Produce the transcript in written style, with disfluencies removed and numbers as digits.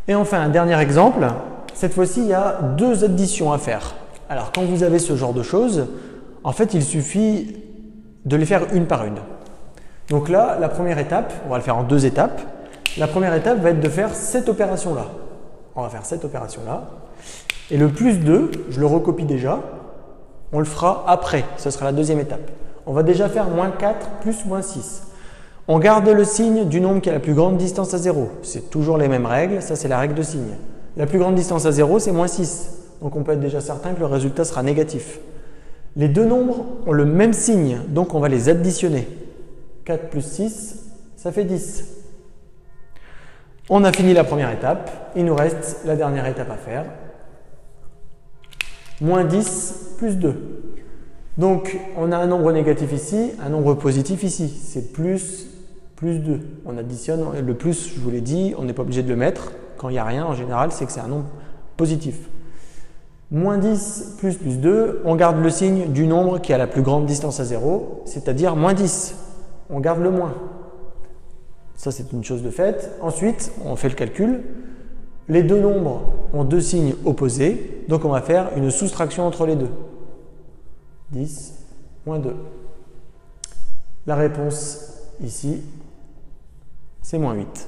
Et enfin, un dernier exemple. Cette fois-ci, il y a deux additions à faire. Alors, quand vous avez ce genre de choses, en fait, il suffit de les faire une par une. Donc là, la première étape, on va le faire en deux étapes. La première étape va être de faire cette opération-là. On va faire cette opération-là. Et le plus 2, je le recopie déjà, on le fera après. Ce sera la deuxième étape. On va déjà faire moins 4 plus moins 6. On garde le signe du nombre qui a la plus grande distance à 0. C'est toujours les mêmes règles, ça c'est la règle de signe. La plus grande distance à 0, c'est moins 6. Donc on peut être déjà certain que le résultat sera négatif. Les deux nombres ont le même signe, donc on va les additionner. 4 plus 6, ça fait 10. On a fini la première étape, il nous reste la dernière étape à faire. Moins 10 plus 2. Donc on a un nombre négatif ici, un nombre positif ici. C'est plus 2. On additionne, le plus, je vous l'ai dit, on n'est pas obligé de le mettre. Quand il n'y a rien, en général, c'est que c'est un nombre positif. Moins 10 plus 2, on garde le signe du nombre qui a la plus grande distance à 0, c'est-à-dire moins 10. On garde le moins. Ça, c'est une chose de faite. Ensuite, on fait le calcul. Les deux nombres ont deux signes opposés, donc on va faire une soustraction entre les deux. 10 moins 2. La réponse ici, c'est moins 8.